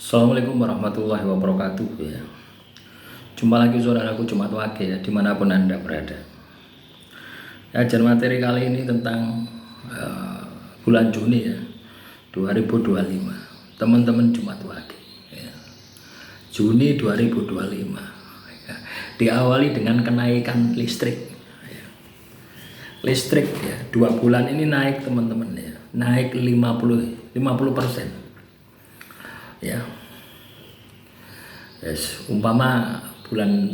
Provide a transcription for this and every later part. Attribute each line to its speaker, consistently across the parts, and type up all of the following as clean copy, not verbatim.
Speaker 1: Assalamualaikum warahmatullahi wabarakatuh ya. Jumpa lagi saudaraku Jumat Wage ya, dimanapun Anda berada. Ajar materi kali ini tentang bulan Juni ya 2025. Teman-teman Jumat Wage ya. Juni 2025 ya. Diawali dengan kenaikan listrik ya. Listrik ya 2 bulan ini naik teman-teman ya. Naik 50% ya. Yes, umpama bulan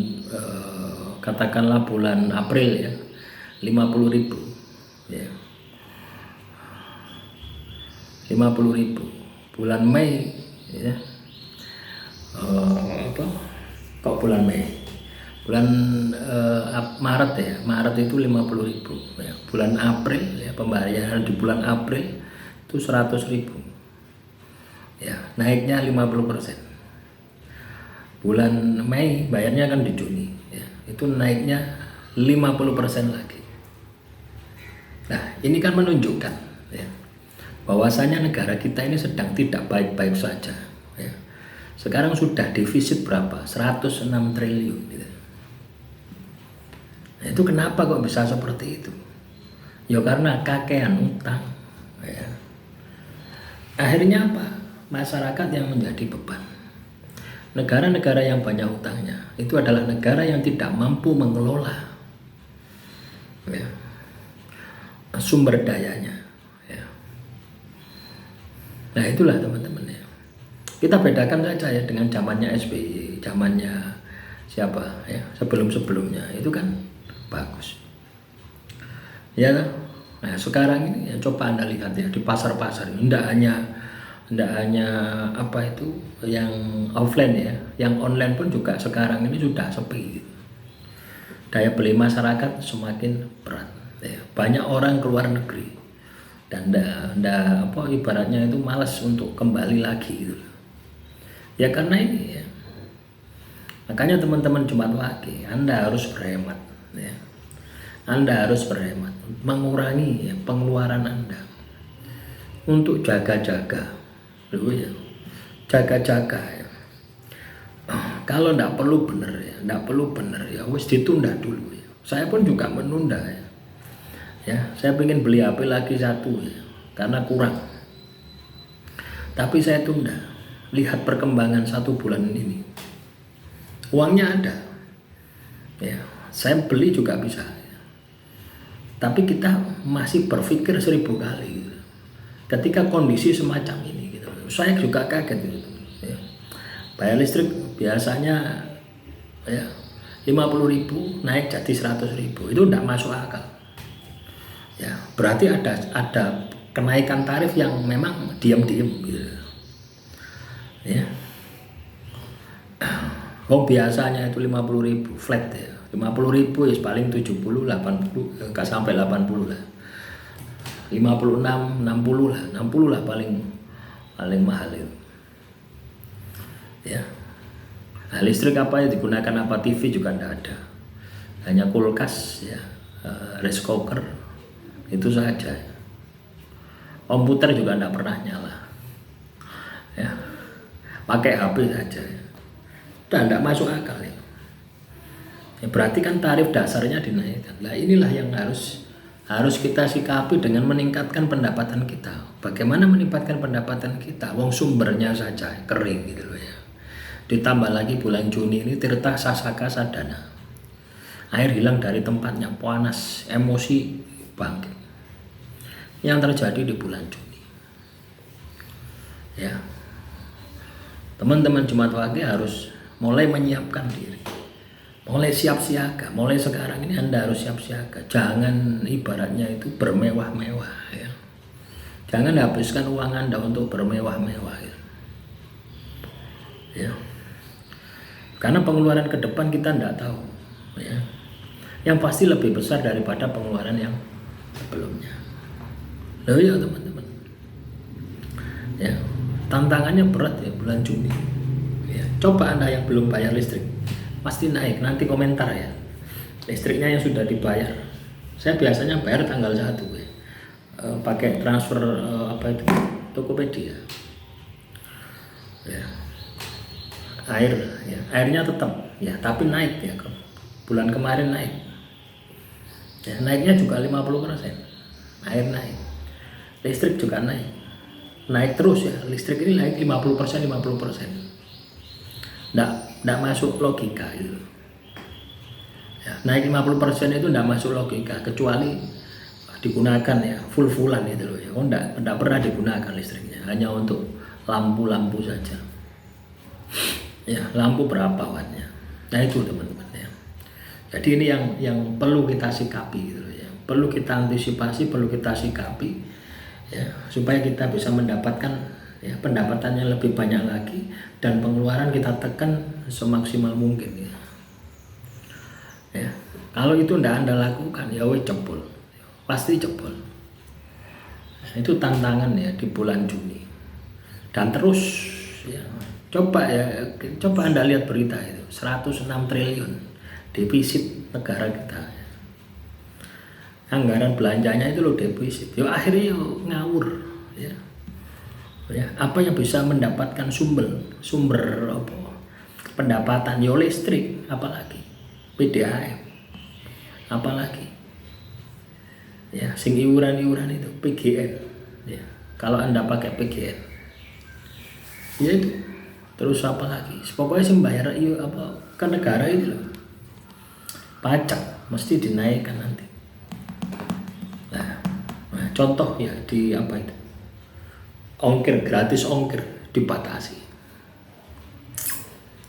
Speaker 1: katakanlah bulan April ya 50.000 ya 50.000. Bulan Mei ya kok bulan Mei, bulan Maret ya, Maret itu 50.000 ya. Bulan April ya, pembayaran di bulan April itu 100.000 ya, naiknya 50%. Bulan Mei bayarnya kan di Juni ya, itu naiknya 50% lagi. Nah ini kan menunjukkan ya, bahwasanya negara kita ini sedang tidak baik-baik saja ya. Sekarang sudah defisit berapa? 106 triliun gitu. Nah, itu kenapa kok bisa seperti itu? Ya karena kakean utang ya. Akhirnya apa? Masyarakat yang menjadi beban. Negara-negara yang banyak utangnya itu adalah negara yang tidak mampu mengelola ya, sumber dayanya ya. Nah itulah teman-teman ya. Kita bedakan saja ya dengan zamannya SBY, zamannya siapa ya, sebelum-sebelumnya itu kan bagus ya. Nah sekarang ini ya, coba Anda lihat ya di pasar-pasar ini tidak hanya apa itu yang offline ya, yang online pun juga sekarang ini sudah sepi gitu. Daya beli masyarakat semakin berat ya. Banyak orang keluar negeri dan ibaratnya itu malas untuk kembali lagi gitu. Ya karena ini ya. Makanya teman-teman Jumat Wage, Anda harus berhemat ya. Anda harus berhemat, mengurangi ya, pengeluaran Anda untuk jaga-jaga dulu ya, jaga-jaga ya. Kalau tidak perlu bener ya, wis ditunda dulu ya. Saya pun juga menunda ya. Ya, saya pengen beli HP lagi satu ya, karena kurang. Tapi saya tunda. Lihat perkembangan 1 bulan ini. Uangnya ada. Ya, saya beli juga bisa. Ya. Tapi kita masih berpikir 1000 kali gitu. Ketika kondisi semacam ini gitu. Saya juga kaget gitu. Ya. Bayar listrik biasanya ya 50.000 naik jadi 100.000. Itu tidak masuk akal. Ya, berarti ada kenaikan tarif yang memang diam-diam gitu. Ya. Biasanya itu 50.000 flat ya. 50.000 ya paling 70, 80, enggak sampai 80 lah. 56, 60 lah, 60 lah paling mahal itu. Ya. Nah, listrik apa yang digunakan, apa TV juga tidak ada. Hanya kulkas ya, rice cooker itu saja. Komputer juga tidak pernah nyala. Ya. Pakai HP saja. Ya. Dan tidak masuk akal ya. Ya berarti kan tarif dasarnya dinaikkan. Nah, inilah yang harus kita sikapi dengan meningkatkan pendapatan kita. Bagaimana meningkatkan pendapatan kita? Wong sumbernya saja kering gitu loh ya. Ditambah lagi bulan Juni ini tirta sasaka sadana. Air hilang dari tempatnya, panas, emosi bangkit. Yang terjadi di bulan Juni. Ya. Teman-teman Jumat Wage harus mulai menyiapkan diri. Mulai siap siaga, mulai sekarang ini Anda harus siap siaga. Jangan ibaratnya itu bermewah-mewah ya. Jangan habiskan uang Anda untuk bermewah-mewah ya. Ya. Karena pengeluaran ke depan kita tidak tahu ya. Yang pasti lebih besar daripada pengeluaran yang sebelumnya. Loh ya teman-teman. Ya, tantangannya berat ya bulan Juni. Ya, coba Anda yang belum bayar listrik, pasti naik, nanti komentar ya. Listriknya yang sudah dibayar. Saya biasanya bayar tanggal 1 ya. Pakai transfer apa itu Tokopedia. Ya. air ya, airnya tetap ya, tapi naik ya, bulan kemarin naik ya, naiknya juga 50%. Air naik, listrik juga naik terus ya, listrik ini naik 50%. Nggak masuk logika gitu ya, naik 50% itu nggak masuk logika, kecuali digunakan ya full-fullan itu loh ya. Nggak pernah digunakan listriknya, hanya untuk lampu-lampu saja ya, lampu berapa wattnya. Nah itu teman-teman ya, jadi ini yang perlu kita sikapi gitu ya, perlu kita antisipasi, perlu kita sikapi ya, supaya kita bisa mendapatkan ya pendapatannya lebih banyak lagi, dan pengeluaran kita tekan semaksimal mungkin ya. Ya, kalau itu ndak Anda lakukan ya jebol, pasti jebol. Nah, itu tantangan ya di bulan Juni. Dan terus ya, coba Anda lihat berita itu, 106 triliun defisit negara kita. Anggaran belanjanya itu loh defisit. Yo akhirnya ngawur ya. Ya, apa yang bisa mendapatkan sumber apa pendapatan yo listrik, apalagi PDAM, apalagi ya sing iuran itu PGN ya, kalau Anda pakai PGN ya itu, terus apa lagi, pokoknya sing bayar apa ke negara itu loh, pajak mesti dinaikkan nanti. Nah contoh ya di apa itu, ongkir, gratis ongkir dibatasi.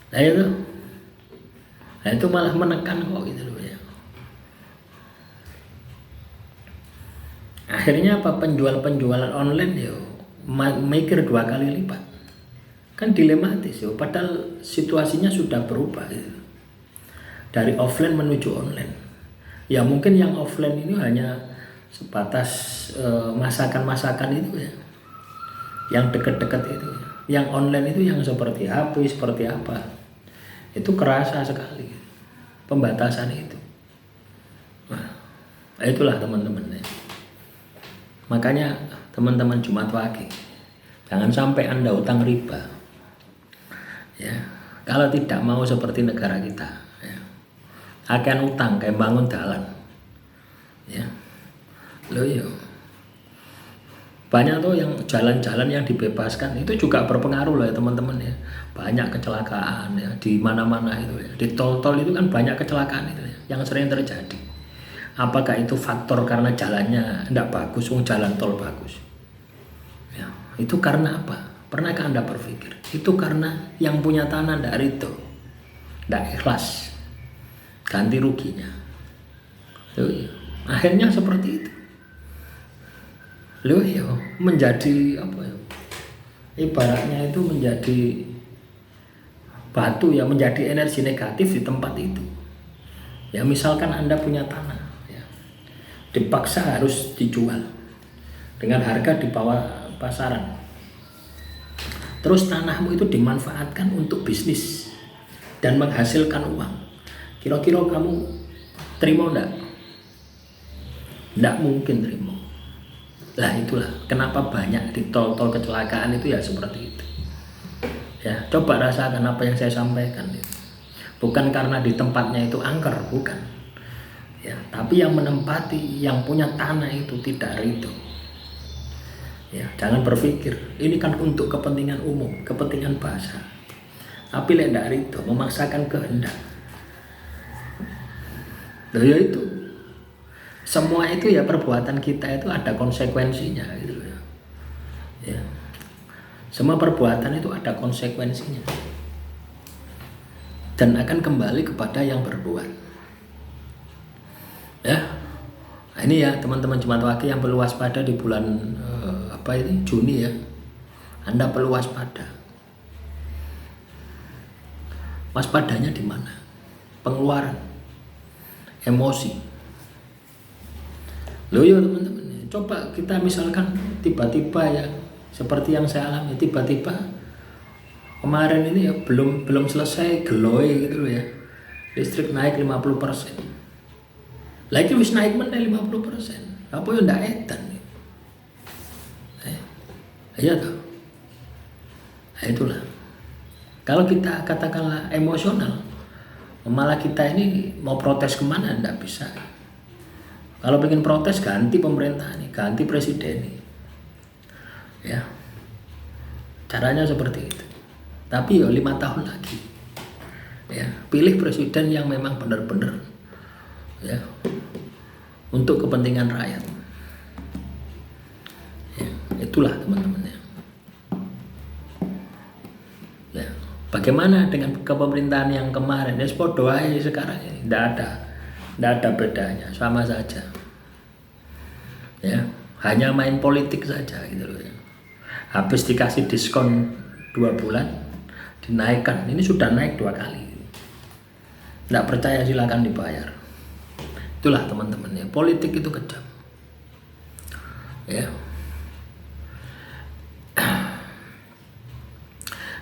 Speaker 1: Nah itu malah menekan kok gitu loh ya. Akhirnya apa, penjualan online ya mikir 2 kali lipat. Kan dilematis ya, padahal situasinya sudah berubah gitu. Dari offline menuju online. Ya mungkin yang offline ini hanya sebatas masakan-masakan itu ya, yang deket-deket itu. Yang online itu yang seperti HP, seperti apa, itu kerasa sekali pembatasan itu. Nah itulah teman-teman ya. Makanya teman-teman Jumat Wage, jangan sampai Anda utang riba ya, kalau tidak mau seperti negara kita ya. Akan utang kayak bangun jalan ya, loh yo. Banyak tuh yang jalan-jalan yang dibebaskan itu juga berpengaruh loh ya teman-teman ya. Banyak kecelakaan ya di mana-mana itu ya. Di tol-tol itu kan banyak kecelakaan itu ya, yang sering terjadi. Apakah itu faktor karena jalannya tidak bagus, jalan tol bagus ya, itu karena apa? Pernahkah Anda berpikir itu karena yang punya tanah tidak ridho, tidak ikhlas ganti ruginya. Akhirnya seperti itu loh ya, menjadi apa ya, ibaratnya itu menjadi batu ya, menjadi energi negatif di tempat itu ya. Misalkan Anda punya tanah ya, dipaksa harus dijual dengan harga di bawah pasaran, terus tanahmu itu dimanfaatkan untuk bisnis dan menghasilkan uang, kira-kira kamu terima enggak? Enggak mungkin terima. Lah itulah kenapa banyak di tol-tol kecelakaan itu ya seperti itu ya. Coba rasakan apa yang saya sampaikan itu. Bukan karena di tempatnya itu angker, bukan ya, tapi yang menempati, yang punya tanah itu tidak ridho ya. Jangan berpikir ini kan untuk kepentingan umum, kepentingan bangsa, tapi tidak ridho, memaksakan kehendak. Loh ya itu, semua itu ya perbuatan kita itu ada konsekuensinya gitu ya. Ya. Semua perbuatan itu ada konsekuensinya dan akan kembali kepada yang berbuat. Ya. Nah, ini ya teman-teman Jumat Wage yang perlu waspada di bulan Juni ya. Anda perlu waspada. Waspadanya di mana? Pengeluaran, emosi. Loh ya teman-teman, coba kita misalkan tiba-tiba ya seperti yang saya alami, tiba-tiba kemarin ini ya belum selesai geloy gitu loh ya, listrik naik 50%. Lagi wis naik meneh 50%. Apa ya ndak edan. Iya toh. Nah, itulah. Kalau kita katakanlah emosional, malah kita ini mau protes kemana, enggak bisa. Kalau pengen protes, ganti pemerintah nih, ganti presiden nih. Ya, caranya seperti itu. Tapi 5 tahun lagi, ya, pilih presiden yang memang benar-benar, ya, untuk kepentingan rakyat. Ya, itulah teman-teman ya. Ya, bagaimana dengan kepemerintahan yang kemarin? Ya, podo aja sekarang ini, tidak ada bedanya, sama saja. Ya, hanya main politik saja gitu loh ya. Habis dikasih diskon 2 bulan, dinaikkan. Ini sudah naik 2 kali. Tidak percaya silakan dibayar. Itulah teman-teman ya, politik itu kejam. Ya.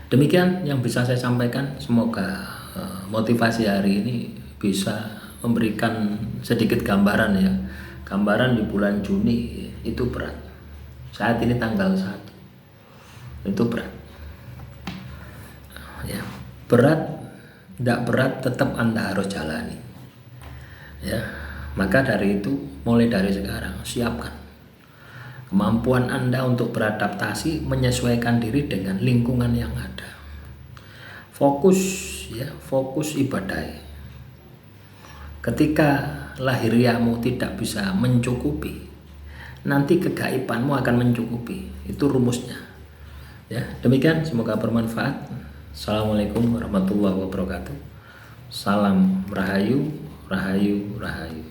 Speaker 1: Demikian yang bisa saya sampaikan. Semoga motivasi hari ini bisa memberikan sedikit gambaran ya. Gambaran di bulan Juni itu berat. Saat ini tanggal 1. Itu berat. Ya, berat, tidak berat tetap Anda harus jalani. Ya, maka dari itu mulai dari sekarang siapkan kemampuan Anda untuk beradaptasi, menyesuaikan diri dengan lingkungan yang ada. Fokus ya, fokus ibadah. Ketika lahiriahmu tidak bisa mencukupi, nanti kegaibanmu akan mencukupi. Itu rumusnya. Ya, demikian semoga bermanfaat. Assalamualaikum warahmatullahi wabarakatuh. Salam rahayu, rahayu, rahayu.